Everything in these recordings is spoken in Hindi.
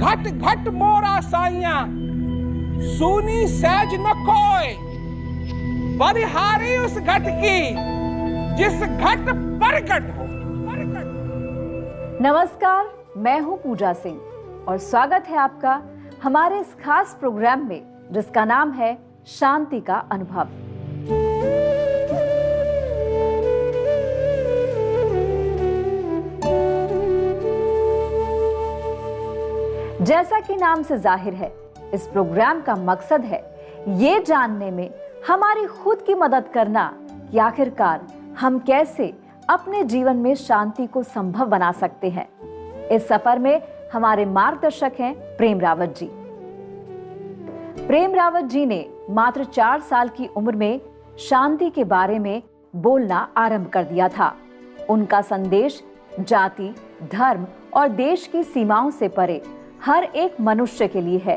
घट घट मोरा साइया सुनी सहज न कोय, बलिहारी उस घट की जिस घट प्रकट हो। नमस्कार, मैं हूं पूजा सिंह और स्वागत है आपका हमारे इस खास प्रोग्राम में जिसका नाम है शांति का अनुभव। जैसा कि नाम से जाहिर है, इस प्रोग्राम का मकसद है ये जानने में हमारी खुद की मदद करना कि आखिरकार हम कैसे अपने जीवन में शांति को संभव बना सकते हैं। इस सफर में हमारे मार्गदर्शक हैं प्रेम रावत जी। प्रेम रावत जी ने मात्र 4 साल की उम्र में शांति के बारे में बोलना आरंभ कर दिया था। उनका संदेश जाति, धर्म और देश की सीमाओं से परे हर एक मनुष्य के लिए है।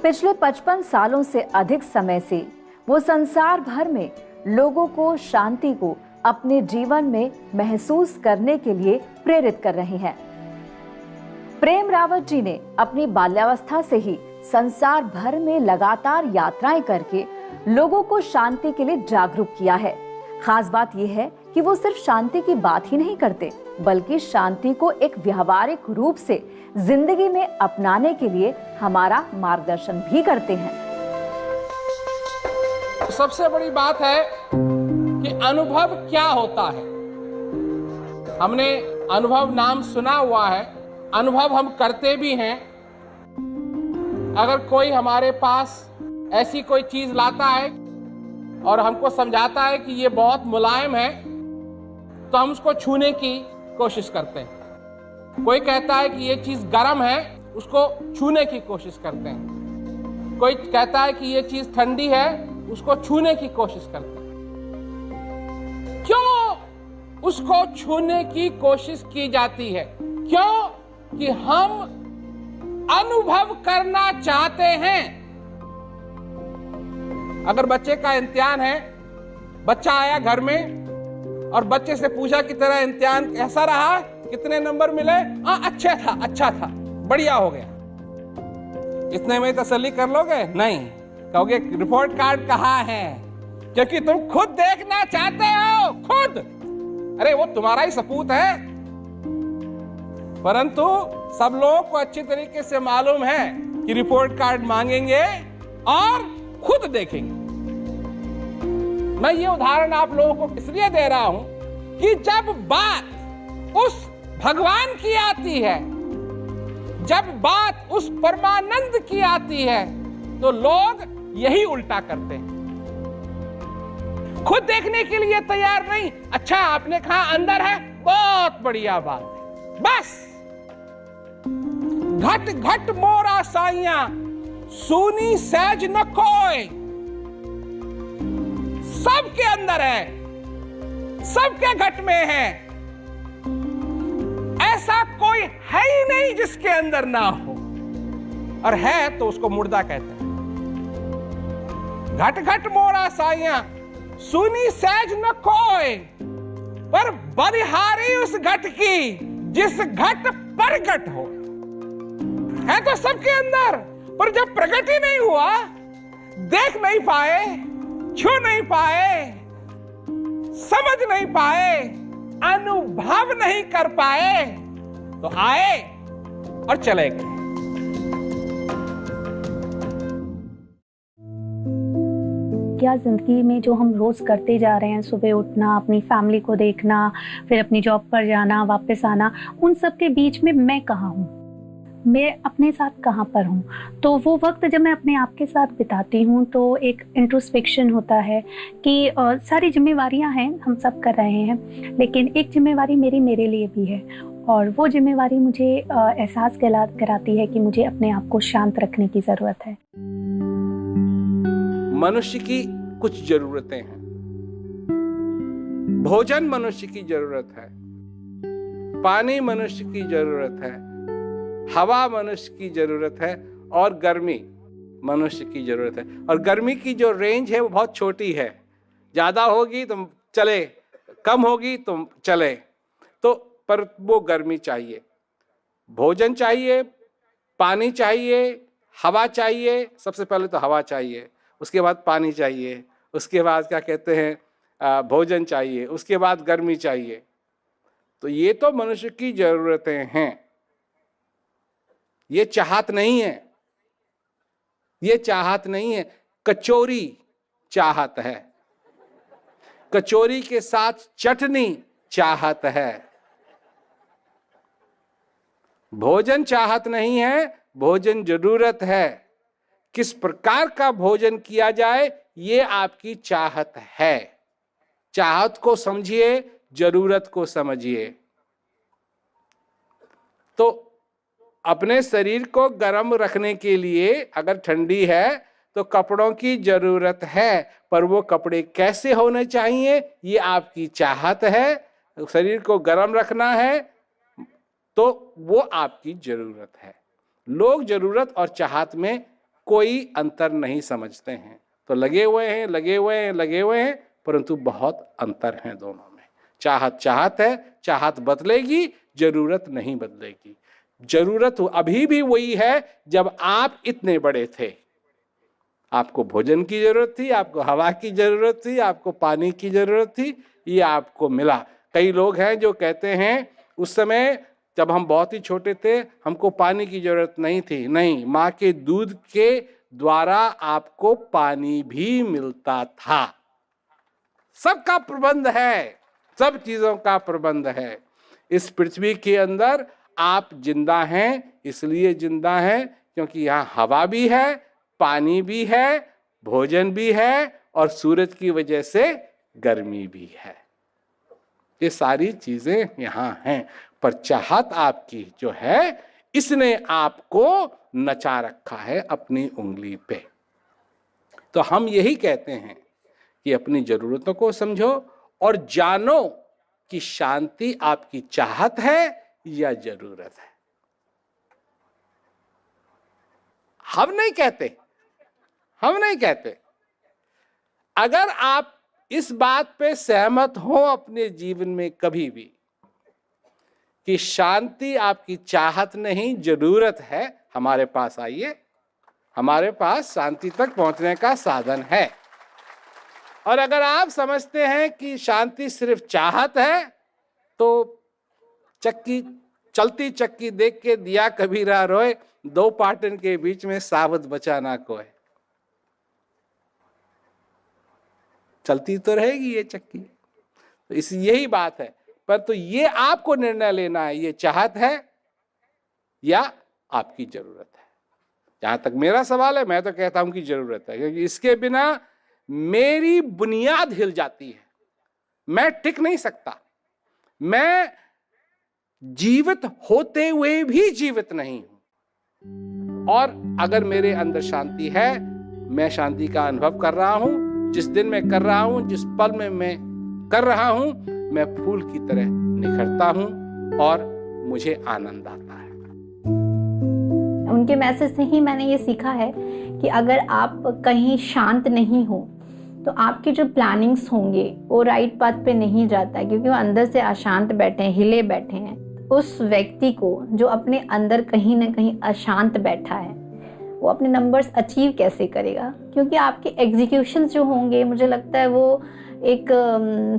पिछले 55 सालों से अधिक समय से वो संसार भर में लोगों को शांति को अपने जीवन में महसूस करने के लिए प्रेरित कर रहे हैं। प्रेम रावत जी ने अपनी बाल्यावस्था से ही संसार भर में लगातार यात्राएं करके लोगों को शांति के लिए जागरूक किया है। खास बात यह है कि वो सिर्फ शांति की बात ही नहीं करते, बल्कि शांति को एक व्यावहारिक रूप से जिंदगी में अपनाने के लिए हमारा मार्गदर्शन भी करते हैं। सबसे बड़ी बात है कि अनुभव क्या होता है। हमने अनुभव नाम सुना हुआ है, अनुभव हम करते भी हैं। अगर कोई हमारे पास ऐसी कोई चीज लाता है और हमको समझाता है कि ये बहुत मुलायम है, तो हम उसको छूने की कोशिश करते हैं। कोई कहता है कि ये चीज गर्म है, उसको छूने की कोशिश करते हैं। कोई कहता है कि ये चीज ठंडी है, उसको छूने की कोशिश करते हैं। क्यों उसको छूने की कोशिश की जाती है? क्यों? कि हम अनुभव करना चाहते हैं। अगर बच्चे का इम्तिहान है, बच्चा आया घर में और बच्चे से पूछा कि तेरा इम्तिहान कैसा रहा, कितने नंबर मिले? अच्छा था, बढ़िया हो गया। इतने में तसल्ली कर लोगे? नहीं, कहोगे रिपोर्ट कार्ड कहाँ है, क्योंकि तुम खुद देखना चाहते हो। खुद, अरे वो तुम्हारा ही सपूत है। परंतु सब लोगों को अच्छी तरीके से मालूम है कि रिपोर्ट कार्ड मांगेंगे और खुद देखेंगे। मैं ये उदाहरण आप लोगों को इसलिए दे रहा हूं कि जब बात उस भगवान की आती है, जब बात उस परमानंद की आती है, तो लोग यही उल्टा करते हैं। खुद देखने के लिए तैयार नहीं। अच्छा, आपने कहा अंदर है, बहुत बढ़िया बात है। बस घट घट मोरा साइया सुनी सहज न कोय, सबके अंदर है, सबके घट में है। ऐसा कोई है ही नहीं जिसके अंदर ना हो, और है तो उसको मुर्दा कहते हैं। घट घट मोरा साइया सुनी सहज न कोय, पर बलिहारी उस घट की जिस घट प्रकट हो। है तो सबके अंदर, पर जब प्रकट ही नहीं हुआ, देख नहीं पाए, छू नहीं पाए, समझ नहीं पाए, अनुभव नहीं कर पाए, तो आए और चले गए। क्या जिंदगी में जो हम रोज करते जा रहे हैं, सुबह उठना, अपनी फैमिली को देखना, फिर अपनी जॉब पर जाना, वापस आना, उन सब के बीच में मैं कहाँ हूँ, मैं अपने साथ कहाँ पर हूँ। तो वो वक्त जब मैं अपने आप के साथ बिताती हूँ तो एक इंट्रोस्पेक्शन होता है कि सारी जिम्मेवारियाँ हैं, हम सब कर रहे हैं, लेकिन एक जिम्मेवारी मेरे लिए भी है, और वो जिम्मेवारी मुझे एहसास कराती है कि मुझे अपने आप को शांत रखने की ज़रूरत है। मनुष्य की कुछ जरूरतें हैं। भोजन मनुष्य की जरूरत है, पानी मनुष्य की जरूरत है, हवा मनुष्य की जरूरत है, और गर्मी मनुष्य की जरूरत है। और गर्मी की जो रेंज है वो बहुत छोटी है। ज्यादा होगी तो चले, कम होगी तो चले, तो पर वो गर्मी चाहिए। भोजन चाहिए, पानी चाहिए, हवा चाहिए, सबसे पहले तो हवा चाहिए, उसके बाद पानी चाहिए, उसके बाद क्या कहते हैं भोजन चाहिए, उसके बाद गर्मी चाहिए। तो ये तो मनुष्य की जरूरतें हैं, ये चाहत नहीं है, ये चाहत नहीं है। कचौरी चाहत है, कचौरी के साथ चटनी चाहत है। भोजन चाहत नहीं है, भोजन जरूरत है। किस प्रकार का भोजन किया जाए ये आपकी चाहत है। चाहत को समझिए, जरूरत को समझिए। तो अपने शरीर को गर्म रखने के लिए अगर ठंडी है तो कपड़ों की जरूरत है, पर वो कपड़े कैसे होने चाहिए ये आपकी चाहत है। शरीर को गर्म रखना है तो वो आपकी जरूरत है। लोग जरूरत और चाहत में कोई अंतर नहीं समझते हैं, तो लगे हुए हैं, परंतु बहुत अंतर है दोनों में। चाहत चाहत है, चाहत बदलेगी, जरूरत नहीं बदलेगी। जरूरत अभी भी वही है जब आप इतने बड़े थे। आपको भोजन की जरूरत थी, आपको हवा की जरूरत थी, आपको पानी की जरूरत थी, ये आपको मिला। कई लोग हैं जो कहते हैं उस समय जब हम बहुत ही छोटे थे हमको पानी की जरूरत नहीं थी। नहीं, माँ के दूध के द्वारा आपको पानी भी मिलता था। सबका प्रबंध है, सब चीजों का प्रबंध है। इस पृथ्वी के अंदर आप जिंदा हैं, इसलिए जिंदा हैं क्योंकि यहाँ हवा भी है, पानी भी है, भोजन भी है और सूरज की वजह से गर्मी भी है। ये सारी चीजें यहाँ हैं, पर चाहत आपकी जो है इसने आपको नचा रखा है अपनी उंगली पे। तो हम यही कहते हैं कि अपनी जरूरतों को समझो और जानो कि शांति आपकी चाहत है या जरूरत है। हम नहीं कहते। अगर आप इस बात पे सहमत हो अपने जीवन में कभी भी कि शांति आपकी चाहत नहीं जरूरत है, हमारे पास आइए, हमारे पास शांति तक पहुंचने का साधन है। और अगर आप समझते हैं कि शांति सिर्फ चाहत है तो चलती चक्की देख के दिया कबीरा रोए, दो पाटन के बीच में सावध बचा ना कोई। चलती तो रहेगी ये चक्की, तो इस यही बात है। पर तो ये आपको निर्णय लेना है, ये चाहत है या आपकी जरूरत है। जहां तक मेरा सवाल है, मैं तो कहता हूं कि जरूरत है, क्योंकि इसके बिना मेरी बुनियाद हिल जाती है, मैं टिक नहीं सकता, मैं जीवित होते हुए भी जीवित नहीं हूं। और अगर मेरे अंदर शांति है, मैं शांति का अनुभव कर रहा हूं, जिस दिन मैं कर रहा हूं, जिस पल में मैं कर रहा हूं, मैं फूल की तरह निखरता हूं और मुझे आनंद आता है। उनके मैसेज से ही मैंने ये सीखा है कि अगर आप कहीं शांत नहीं हो तो आपके जो प्लानिंग्स होंगे वो राइट पाथ पे नहीं जाता है, क्योंकि वो अंदर से अशांत बैठे हैं, हिले बैठे हैं। उस व्यक्ति को जो अपने अंदर कहीं ना कहीं अशांत बैठा है, वो अपने नंबर्स अचीव कैसे करेगा? क्योंकि आपके एग्जीक्यूशंस जो होंगे, मुझे लगता है वो एक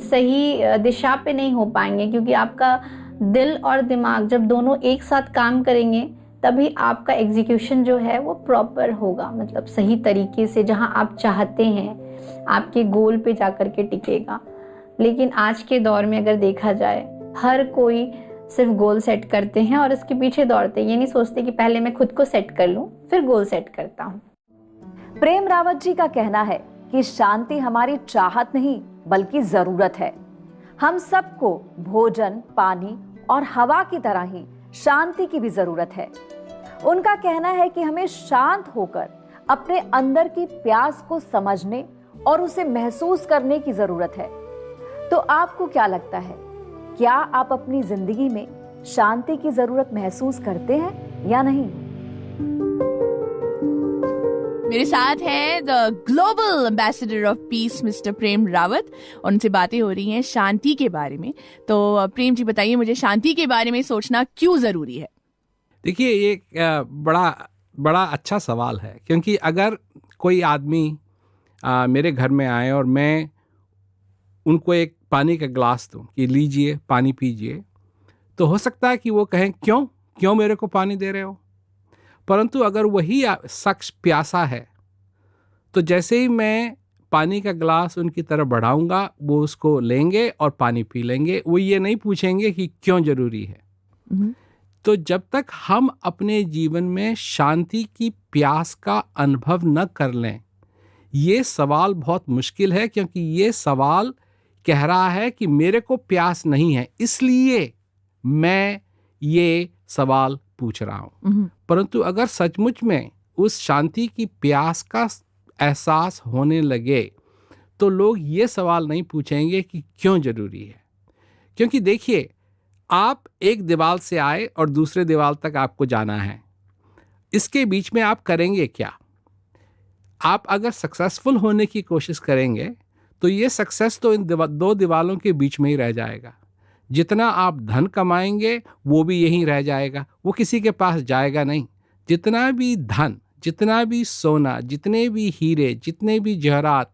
सही दिशा पे नहीं हो पाएंगे, क्योंकि आपका दिल और दिमाग जब दोनों एक साथ काम करेंगे तभी आपका एग्जीक्यूशन जो है वो प्रॉपर होगा, मतलब सही तरीके से जहां आप चाहते हैं आपके गोल पे जाकर के टिकेगा। लेकिन आज के दौर में अगर देखा जाए, हर कोई सिर्फ गोल सेट करते हैं और इसके पीछे दौड़ते हैं, ये नहीं सोचते कि पहले मैं खुद को सेट कर लूं फिर गोल सेट करता हूं। प्रेम रावत जी का कहना है कि शांति हमारी चाहत नहीं बल्कि जरूरत है। हम सबको भोजन, पानी और हवा की तरह ही शांति की भी जरूरत है। उनका कहना है कि हमें शांत होकर अपने अंदर की प्यास को समझने और उसे महसूस करने की जरूरत है। तो आपको क्या लगता है, क्या आप अपनी जिंदगी में शांति की जरूरत महसूस करते हैं या नहीं? मेरे साथ है the global ambassador of peace mister Prem Rawat. उनसे बातें हो रही हैं शांति के बारे में। तो प्रेम जी बताइए, मुझे शांति के बारे में सोचना क्यों जरूरी है? देखिए, ये एक बड़ा बड़ा अच्छा सवाल है, क्योंकि अगर कोई आदमी मेरे घर में आए और मैं उनको एक पानी का ग्लास दूं कि लीजिए पानी पीजिए, तो हो सकता है कि वो कहें क्यों क्यों मेरे को पानी दे रहे हो। परंतु अगर वही शख्स प्यासा है, तो जैसे ही मैं पानी का ग्लास उनकी तरफ बढ़ाऊंगा, वो उसको लेंगे और पानी पी लेंगे। वो ये नहीं पूछेंगे कि क्यों ज़रूरी है। तो जब तक हम अपने जीवन में शांति की प्यास का अनुभव न कर लें, ये सवाल बहुत मुश्किल है, क्योंकि ये सवाल कह रहा है कि मेरे को प्यास नहीं है, इसलिए मैं ये सवाल पूछ रहा हूँ। परंतु अगर सचमुच में उस शांति की प्यास का एहसास होने लगे, तो लोग ये सवाल नहीं पूछेंगे कि क्यों ज़रूरी है। क्योंकि देखिए, आप एक दीवार से आए और दूसरे दीवार तक आपको जाना है, इसके बीच में आप करेंगे क्या? आप अगर सक्सेसफुल होने की कोशिश करेंगे, तो ये सक्सेस तो इन दो दीवारों के बीच में ही रह जाएगा। जितना आप धन कमाएंगे वो भी यहीं रह जाएगा, वो किसी के पास जाएगा नहीं। जितना भी धन, जितना भी सोना, जितने भी हीरे, जितने भी जवाहरात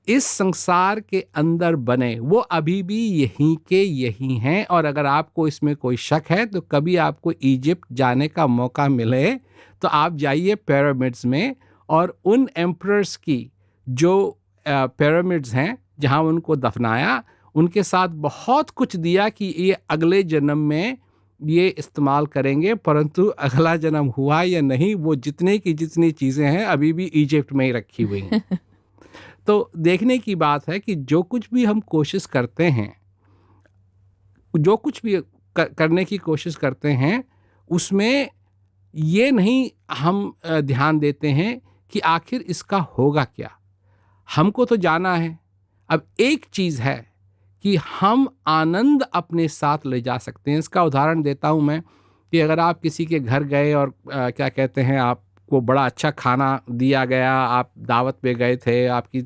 इस संसार के अंदर बने, वो अभी भी यहीं के यहीं हैं। और अगर आपको इसमें कोई शक है, तो कभी आपको इजिप्ट जाने का मौका मिले तो आप जाइए पिरामिड्स में, और उन एम्परर्स की जो पिरामिड्स हैं जहां उनको दफनाया, उनके साथ बहुत कुछ दिया कि ये अगले जन्म में ये इस्तेमाल करेंगे। परंतु अगला जन्म हुआ या नहीं, वो जितने की जितनी चीज़ें हैं अभी भी इजिप्ट में ही रखी हुई हैं। तो देखने की बात है कि जो कुछ भी हम कोशिश करते हैं, जो कुछ भी करने की कोशिश करते हैं, उसमें ये नहीं हम ध्यान देते हैं कि आखिर इसका होगा क्या। हमको तो जाना है। अब एक चीज़ है कि हम आनंद अपने साथ ले जा सकते हैं। इसका उदाहरण देता हूँ मैं, कि अगर आप किसी के घर गए और क्या कहते हैं, आपको बड़ा अच्छा खाना दिया गया, आप दावत पे गए थे, आपकी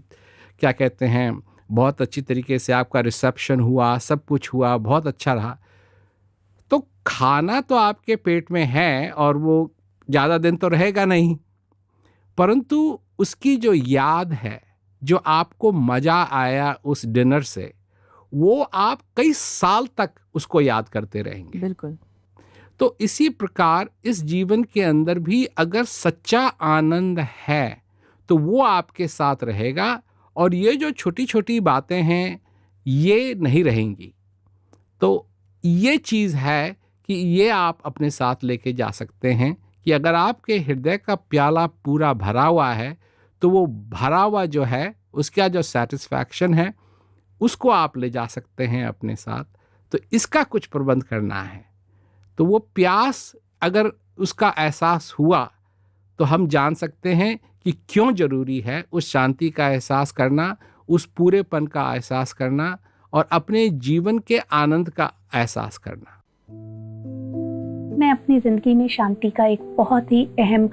क्या कहते हैं बहुत अच्छी तरीके से आपका रिसेप्शन हुआ, सब कुछ हुआ, बहुत अच्छा रहा, तो खाना तो आपके पेट में है और वो ज़्यादा दिन तो रहेगा नहीं, परंतु उसकी जो याद है, जो आपको मज़ा आया उस डिनर से, वो आप कई साल तक उसको याद करते रहेंगे। बिल्कुल। तो इसी प्रकार इस जीवन के अंदर भी अगर सच्चा आनंद है, तो वो आपके साथ रहेगा, और ये जो छोटी छोटी बातें हैं ये नहीं रहेंगी। तो ये चीज़ है कि ये आप अपने साथ लेके जा सकते हैं कि अगर आपके हृदय का प्याला पूरा भरा हुआ है, तो वो भरा हुआ जो है, उसका जो सेटिस्फैक्शन है, उसको आप ले जा सकते हैं अपने साथ। तो इसका कुछ प्रबंध करना है। तो वो प्यास अगर उसका एहसास हुआ, तो हम जान सकते हैं कि क्यों ज़रूरी है उस शांति का एहसास करना, उस पूरेपन का एहसास करना, और अपने जीवन के आनंद का एहसास करना। मैं अपनी ज़िंदगी में शांति का एक बहुत ही अहम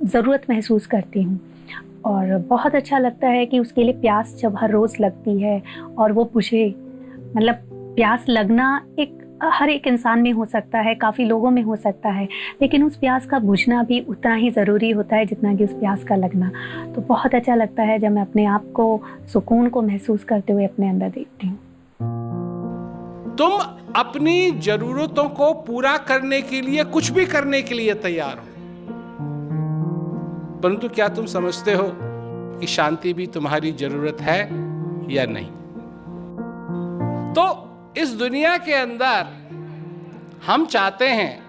ज़रूरत महसूस करती हूँ, और बहुत अच्छा लगता है कि उसके लिए प्यास जब हर रोज़ लगती है और वो बुझे। मतलब प्यास लगना एक हर एक इंसान में हो सकता है, काफ़ी लोगों में हो सकता है, लेकिन उस प्यास का बुझना भी उतना ही ज़रूरी होता है जितना कि उस प्यास का लगना। तो बहुत अच्छा लगता है जब मैं अपने आप को, सुकून को महसूस करते हुए अपने अंदर देखती हूँ। तुम अपनी ज़रूरतों को पूरा करने के लिए कुछ भी करने के लिए तैयार हो, परंतु क्या तुम समझते हो कि शांति भी तुम्हारी ज़रूरत है या नहीं? तो इस दुनिया के अंदर हम चाहते हैं,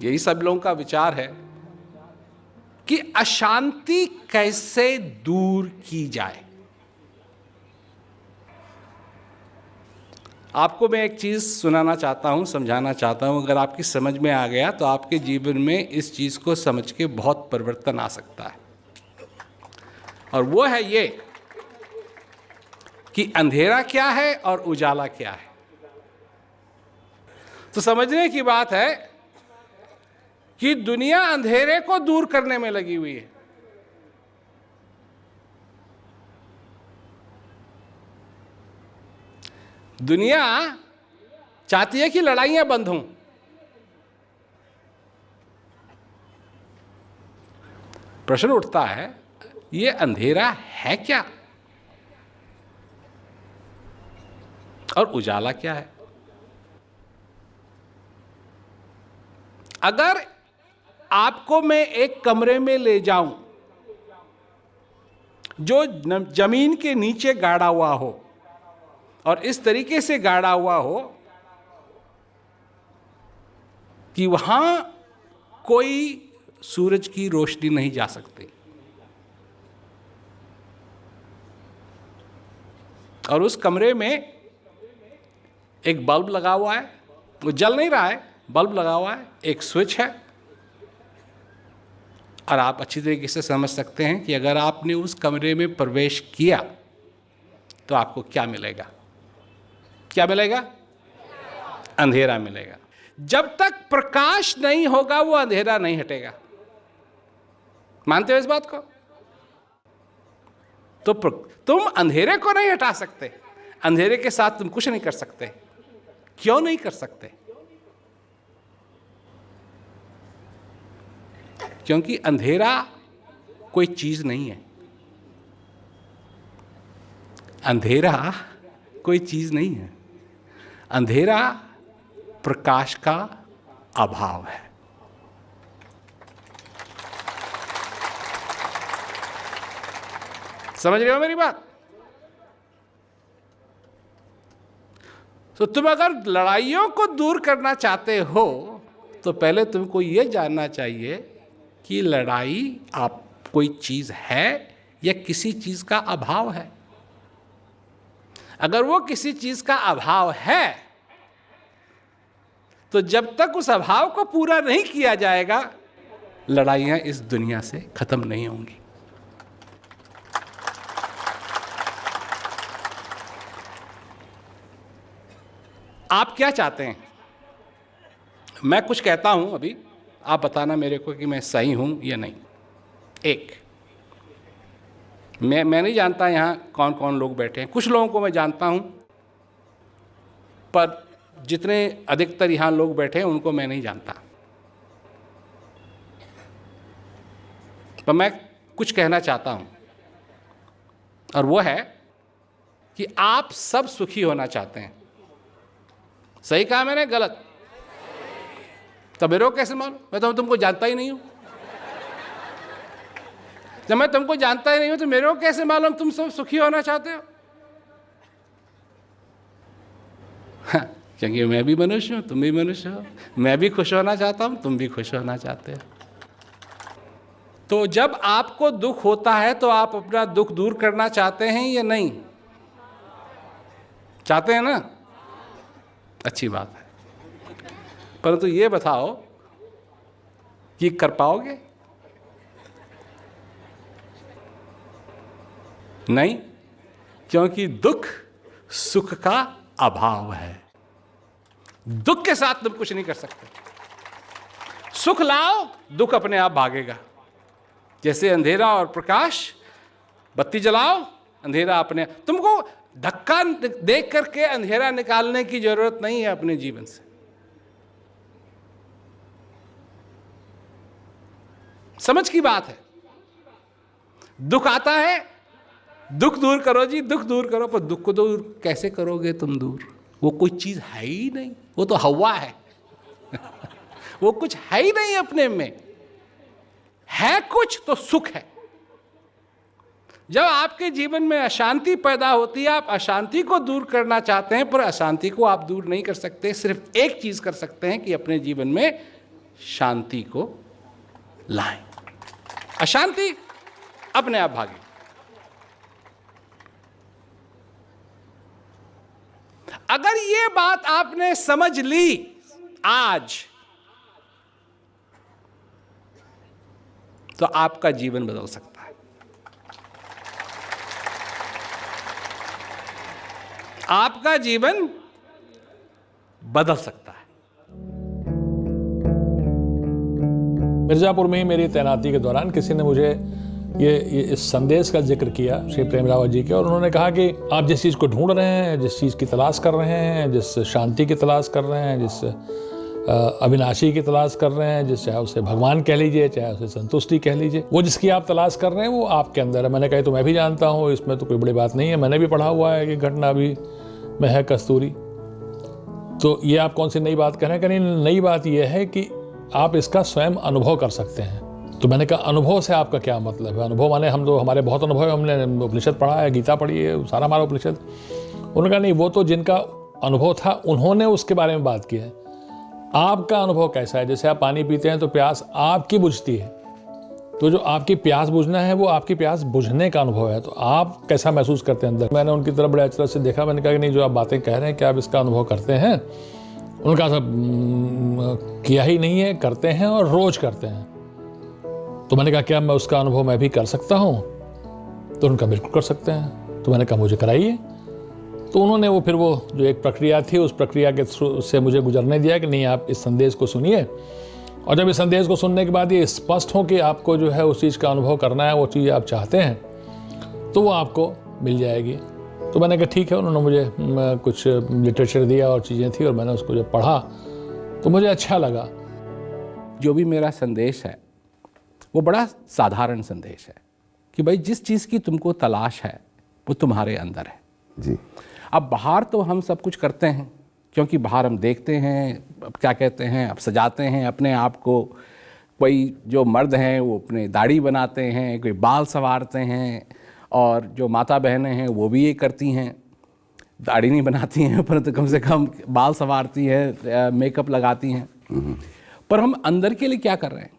यही सब लोगों का विचार है, कि अशांति कैसे दूर की जाए। आपको मैं एक चीज़ सुनाना चाहता हूँ, समझाना चाहता हूँ। अगर आपकी समझ में आ गया तो आपके जीवन में इस चीज़ को समझ के बहुत परिवर्तन आ सकता है। और वो है ये कि अंधेरा क्या है और उजाला क्या है। तो समझने की बात है कि दुनिया अंधेरे को दूर करने में लगी हुई है। दुनिया चाहती है कि लड़ाइयां बंद हों, प्रश्न उठता है, ये अंधेरा है क्या और उजाला क्या है? अगर आपको मैं एक कमरे में ले जाऊं जो जमीन के नीचे गाड़ा हुआ हो और इस तरीके से गाड़ा हुआ हो कि वहां कोई सूरज की रोशनी नहीं जा सकती, और उस कमरे में एक बल्ब लगा हुआ है, वो जल नहीं रहा है, बल्ब लगा हुआ है, एक स्विच है, और आप अच्छी तरीके से समझ सकते हैं कि अगर आपने उस कमरे में प्रवेश किया तो आपको क्या मिलेगा? क्या मिलेगा? अंधेरा मिलेगा। जब तक प्रकाश नहीं होगा वो अंधेरा नहीं हटेगा। मानते हो इस बात को? तो तुम अंधेरे को नहीं हटा सकते, अंधेरे के साथ तुम कुछ नहीं कर सकते। क्यों नहीं कर सकते? क्योंकि अंधेरा कोई चीज नहीं है। अंधेरा कोई चीज नहीं है। अंधेरा प्रकाश का अभाव है। समझ रहे हो मेरी बात? तो तुम अगर लड़ाइयों को दूर करना चाहते हो तो पहले तुमको यह जानना चाहिए कि लड़ाई आप कोई चीज है या किसी चीज का अभाव है। अगर वो किसी चीज का अभाव है तो जब तक उस अभाव को पूरा नहीं किया जाएगा लड़ाइयां इस दुनिया से खत्म नहीं होंगी। आप क्या चाहते हैं? मैं कुछ कहता हूं अभी, आप बताना मेरे को कि मैं सही हूं या नहीं। एक, मैं नहीं जानता यहां कौन कौन लोग बैठे हैं। कुछ लोगों को मैं जानता हूं, पर जितने अधिकतर यहां लोग बैठे हैं उनको मैं नहीं जानता। पर मैं कुछ कहना चाहता हूं, और वो है कि आप सब सुखी होना चाहते हैं। सही कहा मैंने? गलत? तब मेरे को कैसे मालूम? मैं तो तुमको जानता ही नहीं हूं। जब मैं तुमको जानता ही नहीं हूं तो मेरे को कैसे मालूम तुम सब सुखी होना चाहते हो? हाँ, क्योंकि मैं भी मनुष्य हूं, तुम भी मनुष्य हो। मैं भी खुश होना चाहता हूं, तुम भी खुश होना चाहते हो। तो जब आपको दुख होता है तो आप अपना दुख दूर करना चाहते हैं या नहीं? चाहते हैं ना? अच्छी बात है। परंतु ये बताओ कि कर पाओगे? नहीं, क्योंकि दुख सुख का अभाव है। दुख के साथ तुम कुछ नहीं कर सकते। सुख लाओ, दुख अपने आप भागेगा। जैसे अंधेरा और प्रकाश, बत्ती जलाओ, अंधेरा अपने। तुमको धक्का देख करके अंधेरा निकालने की जरूरत नहीं है अपने जीवन से। समझ की बात है। दुख आता है, दुख दूर करो जी, दुख दूर करो। पर दुख को दूर कैसे करोगे तुम दूर? वो कोई चीज है ही नहीं, वो तो हवा है। वो कुछ है ही नहीं अपने में। है कुछ तो सुख है। जब आपके जीवन में अशांति पैदा होती है, आप अशांति को दूर करना चाहते हैं, पर अशांति को आप दूर नहीं कर सकते। सिर्फ एक चीज कर सकते हैं कि अपने जीवन में शांति को लाएं। अशांति अपने आप भागे। अगर ये बात आपने समझ ली आज, तो आपका जीवन बदल सकता है। आपका जीवन बदल सकता है। मिर्जापुर में ही मेरी तैनाती के दौरान किसी ने मुझे ये इस संदेश का जिक्र किया श्री प्रेम रावत जी के, और उन्होंने कहा कि आप जिस चीज़ को ढूंढ रहे हैं, जिस चीज़ की तलाश कर रहे हैं, जिस शांति की तलाश कर रहे हैं, जिस अविनाशी की तलाश कर रहे हैं, चाहे उसे भगवान कह लीजिए, चाहे उसे संतुष्टि कह लीजिए, वो जिसकी आप तलाश कर रहे हैं वो आपके अंदर है। मैंने कहा तो मैं भी जानता हूँ, इसमें तो कोई बड़ी बात नहीं है, मैंने भी पढ़ा हुआ है कि घटना भी में है कस्तूरी। तो ये आप कौन सी नई बात कह रहे हैं? कहीं नई बात ये है कि आप इसका स्वयं अनुभव कर सकते हैं। तो मैंने कहा अनुभव से आपका क्या मतलब है? अनुभव माने हम तो, हमारे बहुत अनुभव है, हमने उपनिषद पढ़ा है, गीता पढ़ी है, सारा हमारा उपनिषद। उन्होंने कहा नहीं, वो तो जिनका अनुभव था उन्होंने उसके बारे में बात की है। आपका अनुभव कैसा है? जैसे आप पानी पीते हैं तो प्यास आपकी बुझती है, तो जो आपकी प्यास बुझना है वो आपकी प्यास बुझने का अनुभव है। तो आप कैसा महसूस करते हैं अंदर? मैंने उनकी तरफ बड़े अच्छे से देखा, मैंने कहा कि नहीं, जो आप बातें कह रहे हैं क्या आप इसका अनुभव करते हैं? उनका सब किया ही नहीं है, करते हैं और रोज करते हैं। तो मैंने कहा क्या मैं उसका अनुभव मैं भी कर सकता हूँ? तो उनका बिल्कुल कर सकते हैं। तो मैंने कहा मुझे कराइए। तो उन्होंने वो फिर वो जो एक प्रक्रिया थी उस प्रक्रिया के थ्रू से मुझे गुजरने दिया कि नहीं आप इस संदेश को सुनिए, और जब इस संदेश को सुनने के बाद ये स्पष्ट हो कि आपको जो है उस चीज़ का अनुभव करना है, वो चीज़ आप चाहते हैं, तो वो आपको मिल जाएगी। तो मैंने कहा ठीक है। उन्होंने मुझे कुछ लिटरेचर दिया और चीज़ें थी, और मैंने उसको जब पढ़ा तो मुझे अच्छा लगा। जो भी मेरा संदेश है वो बड़ा साधारण संदेश है कि भाई जिस चीज़ की तुमको तलाश है वो तुम्हारे अंदर है जी। अब बाहर तो हम सब कुछ करते हैं, क्योंकि बाहर हम देखते हैं, अब क्या कहते हैं, अब सजाते हैं अपने आप को। कोई जो मर्द हैं वो अपने दाढ़ी बनाते हैं, कोई बाल संवारते हैं, और जो माता बहनें हैं वो भी ये करती हैं, दाढ़ी नहीं बनाती हैं परंतु कम से कम बाल संवारती हैं, मेकअप लगाती हैं। पर हम अंदर के लिए क्या कर रहे हैं?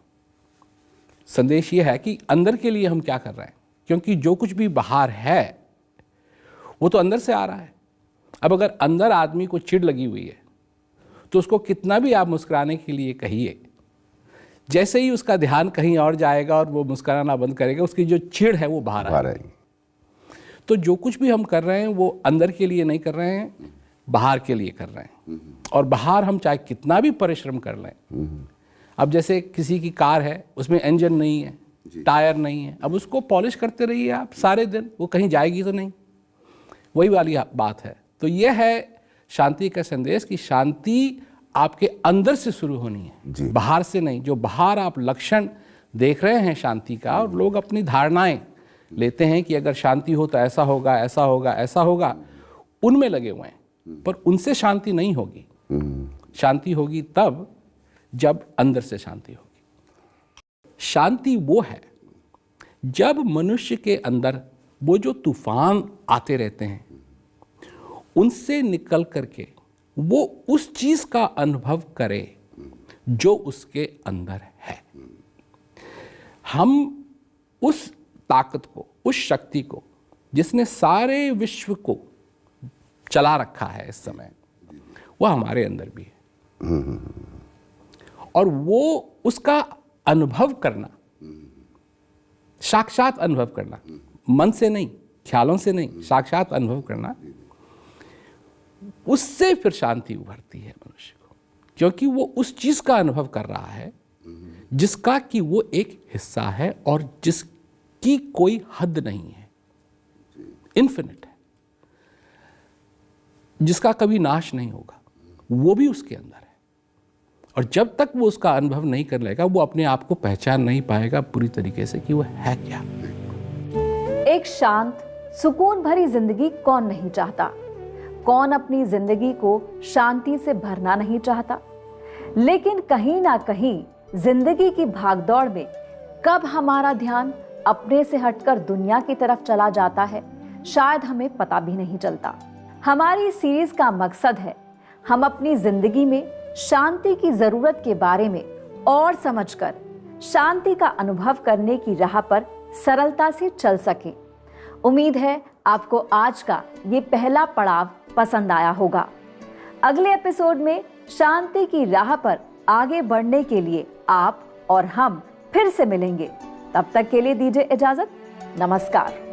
संदेश ये है कि अंदर के लिए हम क्या कर रहे हैं, क्योंकि जो कुछ भी बाहर है वो तो अंदर से आ रहा है। अब अगर अंदर आदमी को चिढ़ लगी हुई है तो उसको कितना भी आप मुस्कुराने के लिए कहिए, जैसे ही उसका ध्यान कहीं और जाएगा और वो मुस्कुराना बंद करेगा, उसकी जो चिढ़ है वो बाहर आएगी। तो जो कुछ भी हम कर रहे हैं वो अंदर के लिए नहीं कर रहे हैं, बाहर के लिए कर रहे हैं। और बाहर हम चाहे कितना भी परिश्रम कर लें, अब जैसे किसी की कार है, उसमें इंजन नहीं है, टायर नहीं है, अब उसको पॉलिश करते रहिए आप सारे दिन, वो कहीं जाएगी तो नहीं। वही वाली बात है। तो यह है शांति का संदेश कि शांति आपके अंदर से शुरू होनी है, बाहर से नहीं। जो बाहर आप लक्षण देख रहे हैं शांति का, और लोग अपनी धारणाएं लेते हैं कि अगर शांति हो तो ऐसा होगा, ऐसा होगा, ऐसा होगा, उनमें लगे हुए हैं, पर उनसे शांति नहीं होगी। शांति होगी तब जब अंदर से शांति होगी। शांति वो है जब मनुष्य के अंदर वो जो तूफान आते रहते हैं उनसे निकल करके वो उस चीज का अनुभव करे जो उसके अंदर है। हम उस ताकत को, उस शक्ति को जिसने सारे विश्व को चला रखा है इस समय, वह हमारे अंदर भी है। और वो उसका अनुभव करना, साक्षात अनुभव करना, मन से नहीं, ख्यालों से नहीं, साक्षात अनुभव करना, उससे फिर शांति उभरती है मनुष्य को, क्योंकि वो उस चीज का अनुभव कर रहा है जिसका कि वो एक हिस्सा है और जिसकी कोई हद नहीं है, इन्फिनिट है, जिसका कभी नाश नहीं होगा, वो भी उसके अंदर है। और जब तक वो उसका अनुभव नहीं कर लेगा, वो अपने आप को पहचान नहीं पाएगा पूरी तरीके से कि वो है क्या। एक शांत, सुकून भरी जिंदगी कौन नहीं चाहता? कौन अपनी जिंदगी को शांति से भरना नहीं चाहता? लेकिन कहीं ना कहीं जिंदगी की भागदौड़ में कब हमारा ध्यान अपने से हटकर दुनिया की तरफ चला जाता है, शायद हमें पता भी नहीं चलता। हमारी सीरीज का मकसद है हम अपनी जिंदगी में शांति की जरूरत के बारे में और समझकर शांति का अनुभव करने की राह पर सरलता से चल सकें। उम्मीद है आपको आज का ये पहला पड़ाव पसंद आया होगा। अगले एपिसोड में शांति की राह पर आगे बढ़ने के लिए आप और हम फिर से मिलेंगे। तब तक के लिए दीजिए इजाजत। नमस्कार।